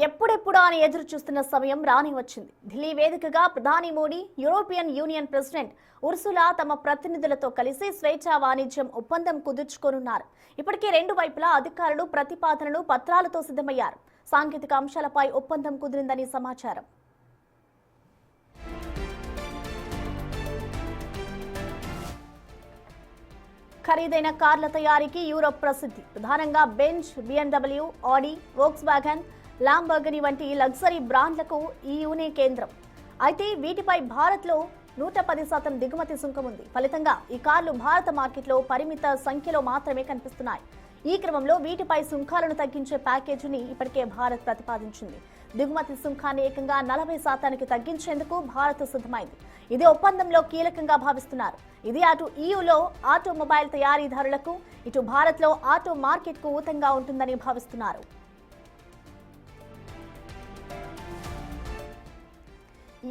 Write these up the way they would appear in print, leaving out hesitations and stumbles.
ఎప్పుడెప్పుడు అని ఎదురు చూస్తున్న సమయం రాని వచ్చింది. ఢిల్లీ వేదికగా ప్రధాని Modi, European union president Ursula తమ ప్రతినిధులతో కలిసి స్వేచ్ఛా వాణిజ్యం ఒప్పందం కుదుర్చుకోనున్నారు. ఇప్పటికే రెండు వైపులా అధికారులు ప్రతిపాదనలు పత్రాలతో సిద్ధమయ్యారు. సాంకేతిక అంశాలపై ఒప్పందం కుదిరిందని సమాచారం. ఖరీదైన కార్ల తయారీకి యూరోప్ ప్రసిద్ధి. ప్రధానంగా బెంజ్, BMW, ఆడి, వోక్స్వాగన్, లాంబోర్గిని వంటి లగ్జరీ బ్రాండ్లకు ఈయూనే కేంద్రం. అయితే వీటిపై భారత్లో 110% దిగుమతి సుంకం ఉంది. ఫలితంగా ఈ కార్లు భారత మార్కెట్లో పరిమిత సంఖ్యలో మాత్రమే కనిపిస్తున్నాయి. ఈ క్రమంలో వీటిపై సుంకాలను తగ్గించే ప్యాకేజీని ఇప్పటికే భారత్ ప్రతిపాదించింది. దిగుమతి సుంకాన్ని ఏకంగా 40% తగ్గించేందుకు భారత్ సిద్ధమైంది. ఇది ఒప్పందంలో కీలకంగా భావిస్తున్నారు. ఇది అటు ఈయూలో ఆటోమొబైల్ తయారీదారులకు, ఇటు భారత్లో ఆటో మార్కెట్కు ఊతంగా ఉంటుందని భావిస్తున్నారు.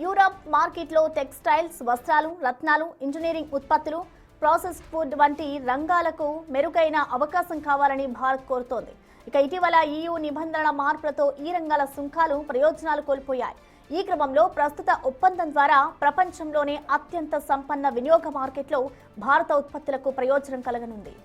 యూరప్ మార్కెట్లో టెక్స్టైల్స్, వస్త్రాలు, రత్నాలు, ఇంజనీరింగ్ ఉత్పత్తులు, ప్రాసెస్ ఫుడ్ వంటి రంగాలకు మెరుగైన అవకాశం కావాలని భారత్ కోరుతోంది. ఇక ఇటీవల EU నిబంధనల మార్పులతో ఈ రంగాల సుంకాలు ప్రయోజనాలు కోల్పోయాయి. ఈ క్రమంలో ప్రస్తుత ఒప్పందం ద్వారా ప్రపంచంలోనే అత్యంత సంపన్న వినియోగ మార్కెట్లో భారత ఉత్పత్తులకు ప్రయోజనం కలగనుంది.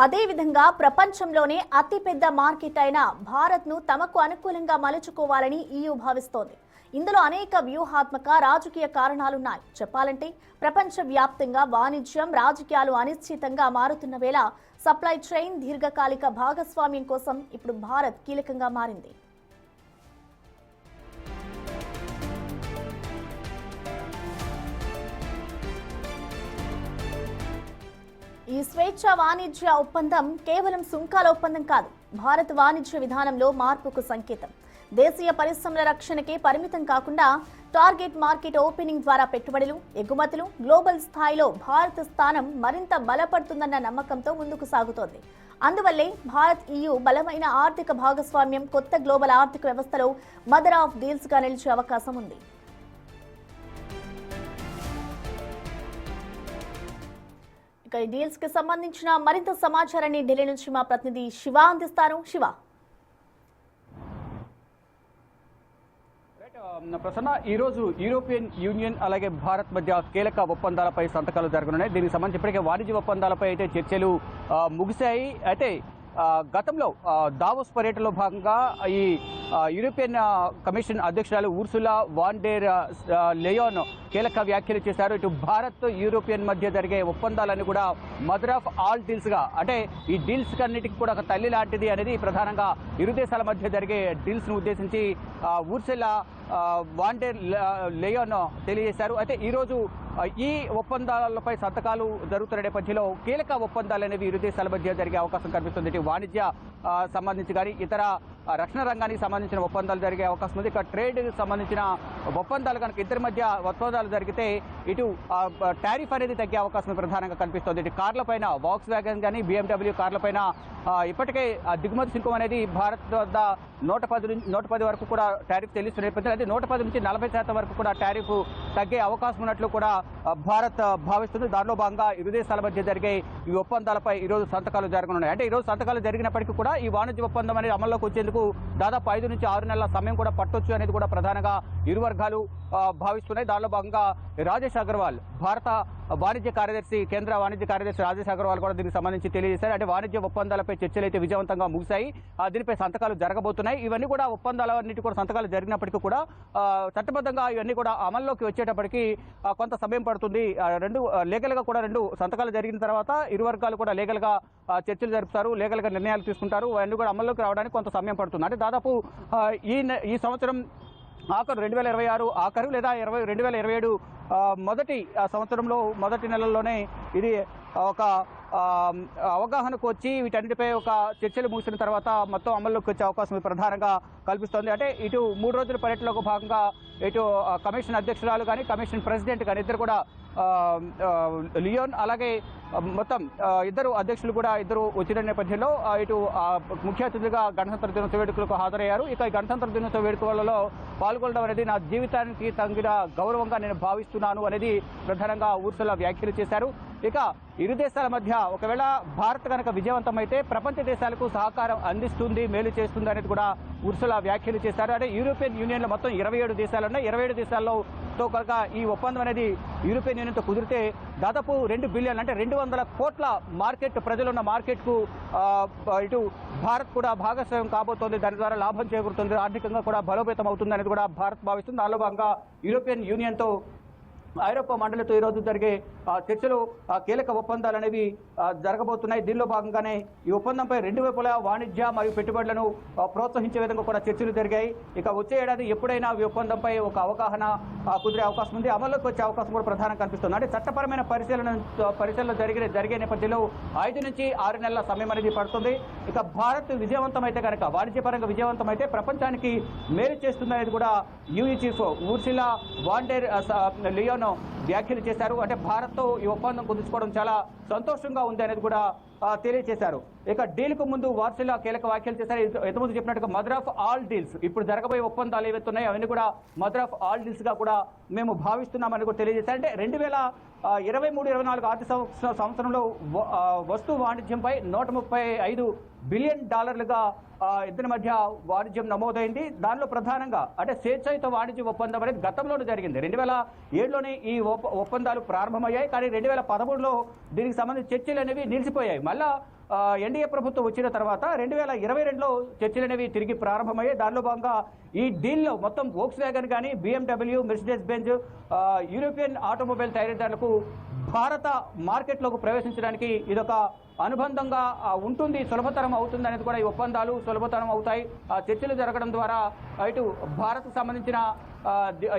అదేవిధంగా ప్రపంచంలోనే అతిపెద్ద మార్కెట్ అయిన భారత్ను తమకు అనుకూలంగా మలుచుకోవాలని EU భావిస్తోంది. ఇందులో అనేక వ్యూహాత్మక, రాజకీయ కారణాలున్నాయి. చెప్పాలంటే ప్రపంచవ్యాప్తంగా వాణిజ్యం, రాజకీయాలు అనిశ్చితంగా మారుతున్న వేళ సప్లై చైన్ దీర్ఘకాలిక భాగస్వామ్యం కోసం ఇప్పుడు భారత్ కీలకంగా మారింది. ఈ స్వేచ్ఛ వాణిజ్య ఒప్పందం కేవలం సుంకాల ఒప్పందం కాదు, భారత్ వాణిజ్య విధానంలో మార్పుకు సంకేతం. దేశీయ పరిశ్రమల రక్షణకే పరిమితం కాకుండా టార్గెట్ మార్కెట్ ఓపెనింగ్ ద్వారా పెట్టుబడులు, ఎగుమతులు, గ్లోబల్ స్థాయిలో భారత్ స్థానం మరింత బలపడుతుందన్న నమ్మకంతో ముందుకు సాగుతోంది. అందువల్లే భారత్ EU బలమైన ఆర్థిక భాగస్వామ్యం కొత్త గ్లోబల్ ఆర్థిక వ్యవస్థలో మదర్ ఆఫ్ డీల్స్ గా నిలిచే అవకాశం ఉంది. ఇక ఈ డీల్స్ కి సంబంధించిన మరింత సమాచారాన్ని ఢిల్లీ నుంచి మా ప్రతినిధి శివ అందిస్తారు. శివ, ప్రసన్న, ఈరోజు యూరోపియన్ యూనియన్ అలాగే భారత్ మధ్య కీలక ఒప్పందాలపై సంతకాలు జరగనున్నాయి. దీనికి సంబంధించి ఇప్పటికే వాణిజ్య ఒప్పందాలపై అయితే చర్చలు ముగిశాయి. అయితే గతంలో దావోస్ పర్యటనలో భాగంగా ఈ యూరోపియన్ కమిషన్ అధ్యక్షురాలు ఉర్సులా వాన్ డెర్ లెయాన్ కీలక వ్యాఖ్యలు చేశారు. ఇటు భారత్, యూరోపియన్ మధ్య జరిగే ఒప్పందాలన్నీ కూడా మదర్ ఆఫ్ ఆల్ డీల్స్గా, అంటే ఈ డీల్స్ అన్నిటికీ కూడా ఒక తల్లి లాంటిది అనేది ప్రధానంగా ఇరు దేశాల మధ్య జరిగే డీల్స్ను ఉద్దేశించి ఉర్సులా వాన్ డెర్ లెయాన్ తెలియజేశారు. అయితే ఈరోజు ఈ ఒప్పందాలపై సంతకాలు జరుగుతున్న నేపథ్యంలో కీలక ఒప్పందాలు అనేవి ఇరు దేశాల మధ్య జరిగే అవకాశం కనిపిస్తుంది. ఇటు వాణిజ్య సంబంధించి కానీ ఇతర రక్షణ రంగానికి సంబంధించిన ఒప్పందాలు జరిగే అవకాశం ఉంది. ఇక ట్రేడ్ సంబంధించిన ఒప్పందాలు కనుక ఇద్దరి మధ్య ఒప్పందాలు జరిగితే ఇటు టారిఫ్ అనేది తగ్గే అవకాశం ప్రధానంగా కనిపిస్తుంది. ఇటు కార్లపైన వోక్స్వాగన్ కానీ BMW కార్లపైన ఇప్పటికే దిగుమతి సుంకం అనేది భారత్ వద్ద 110 వరకు కూడా టారిఫ్ చెల్లిస్తున్న నేపథ్యంలో అయితే 110 నుంచి 40% వరకు కూడా టారిఫ్ తగ్గే అవకాశం ఉన్నట్లు కూడా భారత్ భావిస్తుంది. దానిలో భాగంగా ఇరు దేశాల మధ్య జరిగే ఈ ఒప్పందాలపై ఈరోజు సంతకాలు జరగనున్నాయి. అంటే ఈరోజు సంతకాలు జరిగినప్పటికీ కూడా ఈ వాణిజ్య ఒప్పందం అనేది అమల్లోకి వచ్చేందుకు దాదాపు 5 నుంచి 6 నెలల సమయం కూడా పట్టొచ్చు అనేది కూడా ప్రధానంగా ఇరు వర్గాలు భావిస్తున్నాయి. దానిలో భాగంగా రాజేష్ అగర్వాల్, భారత వాణిజ్య కార్యదర్శి, కేంద్ర వాణిజ్య కార్యదర్శి రాజేష్ అగర్వాల్ కూడా దీనికి సంబంధించి తెలియజేశారు. అంటే వాణిజ్య ఒప్పందాలపై చర్చలు అయితే విజయవంతంగా ముగిశాయి. దీనిపై సంతకాలు జరగబోతున్నాయి. ఇవన్నీ కూడా ఒప్పందాలన్నిటి కూడా సంతకాలు జరిగినప్పటికీ కూడా చట్టబద్ధంగా ఇవన్నీ కూడా అమల్లోకి వచ్చేటప్పటికి కొంత సమయం పడుతుంది. లీగల్గా కూడా రెండు సంతకాలు జరిగిన తర్వాత ఇరు వర్గాలు కూడా లీగల్గా చర్చలు జరుపుతారు, లీగల్గా నిర్ణయాలు తీసుకుంటారు. అవన్నీ కూడా అమల్లోకి రావడానికి కొంత సమయం పడుతుంది. అంటే దాదాపు ఈ సంవత్సరం ఆఖరు 2026 ఆఖరు లేదా 2027 మొదటి సంవత్సరంలో మొదటి నెలల్లోనే ఇది ఒక అవగాహనకు వచ్చి వీటన్నిటిపై ఒక చర్చలు ముగిసిన తర్వాత మొత్తం అమల్లోకి వచ్చే అవకాశం ప్రధానంగా కల్పిస్తోంది. అంటే ఇటు 3 రోజుల పర్యటనలో భాగంగా ఇటు కమిషన్ అధ్యక్షురాలు కానీ కమిషన్ ప్రెసిడెంట్ కానీ ఇద్దరు కూడా ఆ, ఆ, లియోన్ అలాగే మొత్తం ఇద్దరు అధ్యక్షులు కూడా ఇద్దరు వచ్చిన నేపథ్యంలో ఇటు ముఖ్య అతిథిగా గణతంత్ర దినోత్సవ వేడుకలకు హాజరయ్యారు. ఇక ఈ గణతంత్ర దినోత్సవ వేడుకలలో పాల్గొనడం అనేది నా జీవితానికి తగిన గౌరవంగా నేను భావిస్తున్నాను అనేది ప్రధానంగా ఉర్సులా వ్యాఖ్యలు చేశారు. ఇక ఇరు దేశాల మధ్య ఒకవేళ భారత్ కనుక విజయవంతమైతే ప్రపంచ దేశాలకు సహకారం అందిస్తుంది, మేలు చేస్తుంది అనేది కూడా ఉర్సులా వ్యాఖ్యలు చేశారు. అంటే యూరోపియన్ యూనియన్లో మొత్తం 27 దేశాలు ఉన్నాయి. 27 దేశాల్లో కనుక ఈ ఒప్పందం అనేది యూరోపియన్ యూనియన్తో కుదిరితే దాదాపు 2 బిలియన్ అంటే 200 కోట్ల మార్కెట్, ప్రజలున్న మార్కెట్కు ఇటు భారత్ కూడా భాగస్వామ్యం కాబోతోంది. దాని ద్వారా లాభం చేకూరుతుంది, ఆర్థికంగా కూడా బలోపేతం అవుతుంది అనేది కూడా భారత్ భావిస్తుంది. దానిలో భాగంగా యూరోపియన్ యూనియన్తో ఐరోపా మండలితో ఈరోజు జరిగే చర్చలు కీలక ఒప్పందాలు అనేవి జరగబోతున్నాయి. దీనిలో భాగంగానే ఈ ఒప్పందంపై 2 వైపులా వాణిజ్య మరియు పెట్టుబడులను ప్రోత్సహించే విధంగా కూడా చర్చలు జరిగాయి. ఇక వచ్చే ఏడాది ఎప్పుడైనా ఈ ఒప్పందంపై ఒక అవగాహన కుదిరే అవకాశం ఉంది, అమల్లోకి వచ్చే అవకాశం కూడా ప్రధానంగా కనిపిస్తుంది. అంటే చట్టపరమైన పరిశీలన జరిగే నేపథ్యంలో 5 నుంచి 6 నెలల సమయం అనేది పడుతుంది. ఇక భారత్ విజయవంతమైతే కనుక, వాణిజ్యపరంగా విజయవంతమైతే ప్రపంచానికి మేలు చేస్తుంది అనేది కూడా U E chief Ursula von der Leyen వ్యాఖ్యలు చేశారు. అంటే భారత్తో ఈ ఒప్పందం కుదుర్చుకోవడం చాలా సంతోషంగా ఉంది అనేది కూడా తెలియజేశారు. ఇక డీల్కు ముందు వార్సిలా కీలక వ్యాఖ్యలు చేశారు. ఇంతకుముందు చెప్పినట్టుగా మదర్ ఆఫ్ ఆల్ డీల్స్, ఇప్పుడు జరగబోయే ఒప్పందాలు ఏవైతే ఉన్నాయో అవన్నీ కూడా మదర్ ఆఫ్ ఆల్ డీల్స్ గా కూడా మేము భావిస్తున్నామని కూడా తెలియజేశారు. అంటే 2023-24 ఆర్థిక సంవత్సరంలో వస్తు వాణిజ్యంపై $135 బిలియన్ ఇద్దరి మధ్య వాణిజ్యం నమోదైంది. దానిలో ప్రధానంగా అంటే స్వేచ్ఛాయుత వాణిజ్య ఒప్పందం అనేది గతంలోనే జరిగింది. 2007లోనే ఈ ఒప్పందాలు ప్రారంభమయ్యాయి. కానీ 2013లో దీనికి సంబంధించి చర్చలు అనేవి నిలిచిపోయాయి. మళ్ళా ఎన్డీఏ ప్రభుత్వం వచ్చిన తర్వాత 2022లో చర్చలు అనేవి తిరిగి ప్రారంభమయ్యాయి. దానిలో భాగంగా ఈ డీల్లో మొత్తం వోక్స్ వ్యాగన్ కానీ, BMW, Mercedes Benz European automobile తయారీదారులకు భారత మార్కెట్లోకి ప్రవేశించడానికి ఇదొక అనుబంధంగా ఉంటుంది, సులభతరం అవుతుంది అనేది కూడా ఈ ఒప్పందాలు సులభతరం అవుతాయి. చర్చలు జరగడం ద్వారా ఇటు భారత్కు సంబంధించిన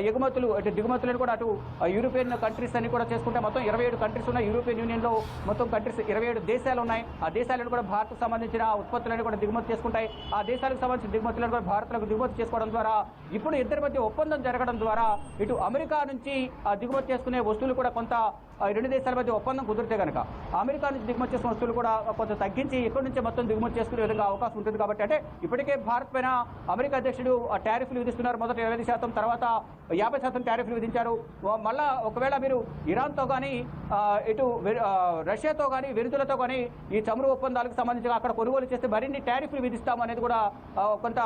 ఎగుమతులు, అటు దిగుమతులను కూడా అటు యూరోపియన్ కంట్రీస్ అని కూడా చేసుకుంటే మొత్తం 27 కంట్రీస్ ఉన్నాయి. యూరోపియన్ యూనియన్లో మొత్తం కంట్రీస్ 27 దేశాలు ఉన్నాయి. ఆ దేశాలను కూడా భారత్కు సంబంధించిన ఉత్పత్తులను కూడా దిగుమతి చేసుకుంటాయి. ఆ దేశాలకు సంబంధించిన దిగుమతులను కూడా భారత్లకు దిగుమతి చేసుకోవడం ద్వారా ఇప్పుడు ఇద్దరి మధ్య ఒప్పందం జరగడం ద్వారా ఇటు అమెరికా నుంచి దిగుమతి చేసుకునే వస్తువులు కూడా కొంత 2 దేశాల మధ్య ఒప్పందం కుదిరితే కనుక అమెరికా నుంచి దిగుమతి చేసిన వస్తువులు కూడా కొంచెం తగ్గించి ఇక్కడి నుంచే మొత్తం దిగుమతి చేసుకునే విధంగా అవకాశం ఉంటుంది. కాబట్టి అంటే ఇప్పటికే భారత్ పైన అమెరికా అధ్యక్షుడు టారిఫ్లు విధిస్తున్నారు. మొదట 20%, తర్వాత 50% టారిఫ్లు విధించారు. మళ్ళా ఒకవేళ మీరు ఇరాన్తో కానీ, ఇటు రష్యాతో కానీ, వెనుజులాతో కానీ ఈ చమురు ఒప్పందాలకు సంబంధించి అక్కడ కొనుగోలు చేస్తే మరిన్ని టారిఫ్లు విధిస్తాము అనేది కూడా కొంత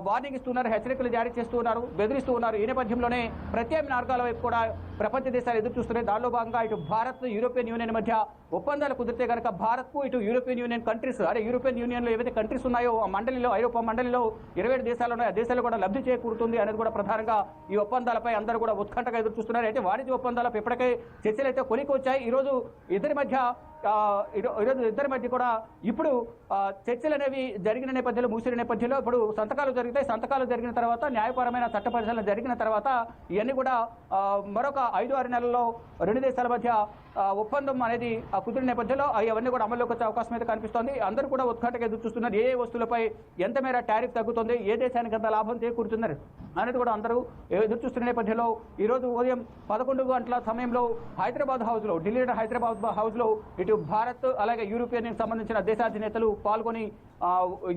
వార్నింగ్ ఇస్తున్నారు, హెచ్చరికలు జారీ చేస్తూ ఉన్నారు, బెదిరిస్తూ ఉన్నారు. ఈ నేపథ్యంలోనే ప్రత్యామ్నాయ మార్గాల వైపు కూడా ప్రపంచ దేశాలు ఎదురు చూస్తున్నాయి. దానిలో భాగంగా ఇటు భారత్, యూరోపియన్ యూనియన్ మధ్య ఒప్పందాలు కుదిరితే కనుక భారత్కు ఇటు యూరోపియన్ యూనియన్ కంట్రీస్, అంటే యూరోపియన్ యూనియన్లో ఏవైతే కంట్రీస్ ఉన్నాయో ఆ మండలిలో, ఐరోపా మండలిలో 27 దేశాలు ఉన్నాయో ఆ దేశాలు కూడా లబ్ధి చేకూరుతుంది అనేది కూడా ప్రధానంగా ఈ ఒప్పందాలపై అందరూ కూడా ఉత్కంఠగా ఎదురు చూస్తున్నారు. అయితే వాణిజ్య ఒప్పందాలపై ఇప్పటికే చర్చలు అయితే కొలికి వచ్చాయి. ఈరోజు ఇద్దరి మధ్య కూడా ఇప్పుడు చర్చలు అనేవి జరిగిన నేపథ్యంలో, ముగిసిన నేపథ్యంలో ఇప్పుడు సంతకాలు జరుగుతాయి. సంతకాలు జరిగిన తర్వాత న్యాయపరమైన చట్ట పరిశీలన జరిగిన తర్వాత ఇవన్నీ కూడా మరొక 5-6 నెలల్లో 2 దేశాల మధ్య ఒప్పందం అనేది కుదిరిన నేపథ్యంలో అవన్నీ కూడా అమల్లోకి వచ్చే అవకాశం అయితే కనిపిస్తోంది. అందరూ కూడా ఉత్కంఠగా ఎదురు చూస్తున్నారు. ఏ వస్తువులపై ఎంత మేర టారిఫ్ తగ్గుతుంది, ఏ దేశానికి ఎంత లాభం చేకూరుతున్నారు అనేది కూడా అందరూ ఎదురు చూస్తున్న నేపథ్యంలో ఈరోజు ఉదయం 11 గంటల సమయంలో హైదరాబాద్ హౌస్లో, ఢిల్లీ హైదరాబాద్ హౌస్లో ఇటు భారత్ అలాగే యూరోపియన్ సంబంధించిన దేశాధినేతలు పాల్గొని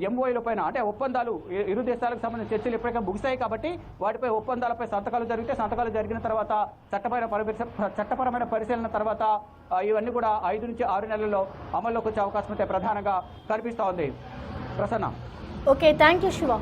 ఎంఓఏల పైన, అంటే ఒప్పందాలు ఇరు దేశాలకు సంబంధించిన చర్చలు ఇప్పటికే ముగిశాయి కాబట్టి వాటిపై ఒప్పందాలపై సంతకాలు సంతకాలు జరిగిన తర్వాత చట్టపరమైన పరిశీలన తర్వాత ఇవన్నీ కూడా 5 నుంచి 6 నెలల్లో అమల్లోకి వచ్చే అవకాశం అయితే ప్రధానంగా కనిపిస్తూ ఉంది. Prasanna. Okay, thank you Shiva.